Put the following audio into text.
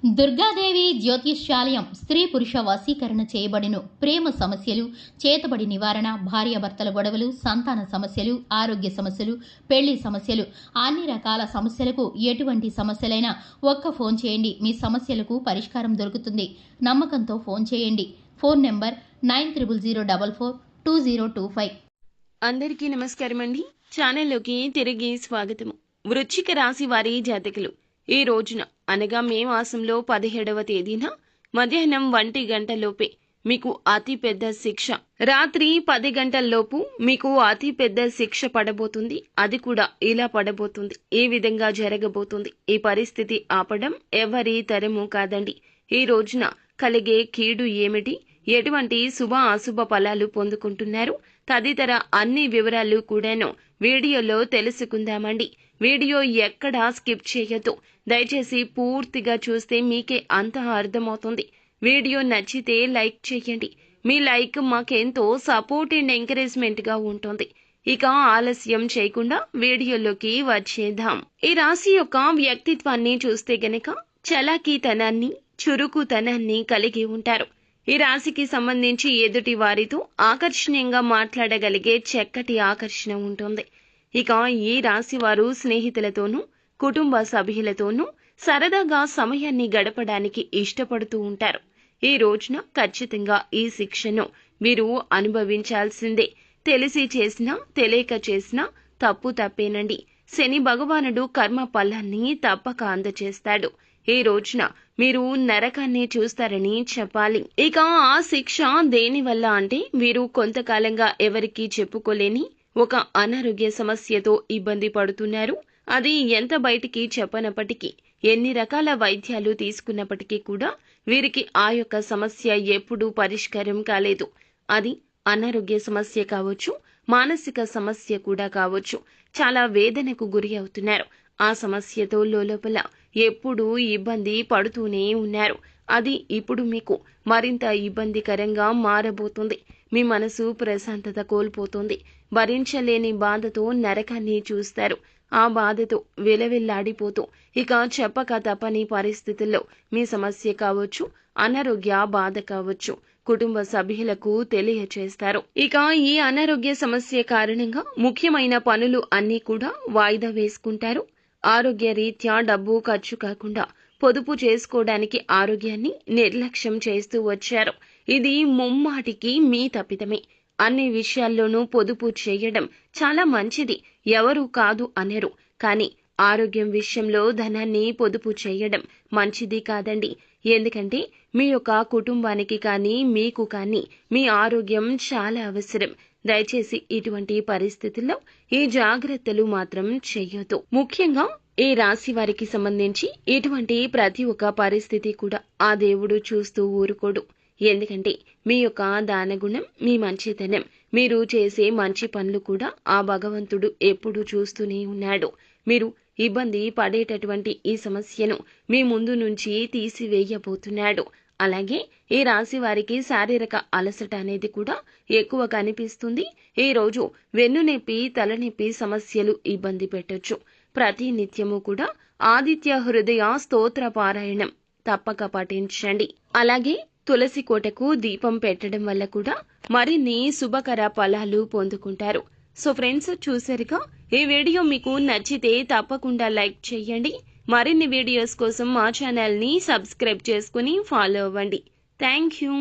దుర్గాదేవి జ్యోతిష్యాలయం స్త్రీ పురుష వశీకరణ చేయబడిను. ప్రేమ సమస్యలు, చేతబడి నివారణ, భార్యాభర్తల గొడవలు, సంతాన సమస్యలు, ఆరోగ్య సమస్యలు, పెళ్లి సమస్యలు, అన్ని రకాల సమస్యలకు ఎటువంటి సమస్యలైనా ఒక్క ఫోన్ చేయండి. మీ సమస్యలకు పరిష్కారం దొరుకుతుంది. నమ్మకంతో ఫోన్ చేయండి. Phone number 9004442025. అందరికీ నమస్కారం అండి. ఛానల్లోకి తిరిగి స్వాగతము. వృశ్చిక రాశి వారి జాతకులు ఈ రోజున అనగా మే మాసంలో 17వ తేదీన మధ్యాహ్నం 1 గంటలోపే మీకు అతి పెద్ద శిక్ష, రాత్రి 10 గంటల్లోపు మీకు అతి పెద్ద శిక్ష పడబోతుంది. అది కూడా ఇలా పడబోతుంది. ఈ విధంగా జరగబోతుంది. ఈ పరిస్థితి ఆపడం ఎవరి తరము కాదండి. ఈ రోజున కలిగే కీడు ఏమిటి, ఎటువంటి శుభ అశుభ ఫలాలు పొందుకుంటున్నారు తదితర అన్ని వివరాలు కూడాను వీడియోలో తెలుసుకుందామండి. వీడియో ఎక్కడా స్కిప్ చేయొద్దు. దయచేసి పూర్తిగా చూస్తే మీకే అంత అర్థమవుతుంది. వీడియో నచ్చితే లైక్ చేయండి. మీ లైక్ మాకెంతో సపోర్ట్ అండ్ ఎంకరేజ్మెంట్ గా ఉంటుంది. ఇక ఆలస్యం చేయకుండా వీడియోలోకి వచ్చేద్దాం. ఈ రాశి యొక్క వ్యక్తిత్వాన్ని చూస్తే గనక చలాకీతనాన్ని, చురుకుతనాన్ని కలిగి ఉంటారు. ఈ రాశికి సంబంధించి ఎదుటి వారితో ఆకర్షణీయంగా మాట్లాడగలిగే చక్కటి ఆకర్షణ ఉంటుంది. ఇక ఈ రాశి వారు స్నేహితులతోనూ, కుటుంబ సభ్యులతోనూ సరదాగా సమయాన్ని గడపడానికి ఇష్టపడుతూ ఉంటారు. ఈ రోజున ఖచ్చితంగా ఈ శిక్షను మీరు అనుభవించాల్సిందే. తెలిసి చేసినా తెలియక చేసినా తప్పు తప్పేనండి. శని భగవానుడు కర్మ ఫలాన్ని తప్పక అందచేస్తాడు. ఈ రోజున మీరు నరకాన్ని చూస్తారని చెప్పాలి. ఇక ఆ శిక్ష దేనివల్ల అంటే వీరు కొంతకాలంగా ఎవరికీ చెప్పుకోలేని ఒక అనారోగ్య సమస్యతో ఇబ్బంది పడుతున్నారు. అది ఎంత బయటికి చెప్పనప్పటికీ, ఎన్ని రకాల వైద్యాలు తీసుకున్నప్పటికీ కూడా వీరికి ఆ యొక్క సమస్య ఎప్పుడూ పరిష్కారం కాలేదు. అది అనారోగ్య సమస్య కావచ్చు, మానసిక సమస్య కూడా కావచ్చు. చాలా వేదనకు గురి అవుతున్నారు. ఆ సమస్యతో లోపల ఎప్పుడూ ఇబ్బంది పడుతూనే ఉన్నారు. అది ఇప్పుడు మీకు మరింత ఇబ్బందికరంగా మారబోతుంది. మీ మనసు ప్రశాంతత కోల్పోతుంది. భరించలేని బాధతో నరకాన్ని చూస్తారు. ఆ బాధతో విలవిల్లాడిపోతూ ఇక చెప్పక తప్పని పరిస్థితుల్లో మీ సమస్య కావచ్చు, అనారోగ్య బాధ కావచ్చు, కుటుంబ సభ్యులకు తెలియచేస్తారు. ఇక ఈ అనారోగ్య సమస్య కారణంగా ముఖ్యమైన పనులు అన్నీ కూడా వాయిదా వేసుకుంటారు. ఆరోగ్య రీత్యా డబ్బు ఖర్చు కాకుండా పొదుపు చేసుకోవడానికి ఆరోగ్యాన్ని నిర్లక్ష్యం చేస్తూ వచ్చారు. ఇది ముమ్మాటికి మీ తప్పిదమే. అన్ని విషయాల్లోనూ పొదుపు చేయడం చాలా మంచిది, ఎవరు కాదు అనరు. కానీ ఆరోగ్యం విషయంలో ధనాన్ని పొదుపు చేయడం మంచిది కాదండి. ఎందుకంటే మీ యొక్క కుటుంబానికి కానీ మీకు కానీ మీ ఆరోగ్యం చాలా అవసరం. దయచేసి ఇటువంటి పరిస్థితుల్లో ఈ జాగ్రత్తలు మాత్రం చెయ్యొద్దు. ముఖ్యంగా ఈ రాశి వారికి సంబంధించి ఇటువంటి ప్రతి ఒక్క పరిస్థితి కూడా ఆ దేవుడు చూస్తూ ఊరుకోడు. ఎందుకంటే మీ యొక్క దానగుణం, మీ మంచితనం, మీరు చేసే మంచి పనులు కూడా ఆ భగవంతుడు ఎప్పుడూ చూస్తూనే ఉన్నాడు. మీరు ఇబ్బంది పడేటటువంటి ఈ సమస్యను మీ ముందు నుంచి తీసివేయబోతున్నాడు. అలాగే ఈ రాశి వారికి శారీరక అలసట అనేది కూడా ఎక్కువ కనిపిస్తుంది. ఈ రోజు వెన్నునొప్పి, తలనొప్పి సమస్యలు ఇబ్బంది పెట్టొచ్చు. ప్రతి నిత్యము కూడా ఆదిత్య హృదయ స్తోత్ర పారాయణం తప్పక పఠించండి. అలాగే తులసి కోటకు దీపం పెట్టడం వల్ల కూడా మరిన్ని శుభకర ఫలాలు పొందుకుంటారు. సో ఫ్రెండ్స్, చూసారుగా, ఈ వీడియో మీకు నచ్చితే తప్పకుండా లైక్ చేయండి. మరిన్ని వీడియోస్ కోసం మా ఛానల్ ని సబ్స్క్రైబ్ చేసుకుని ఫాలో అవ్వండి. Thank you.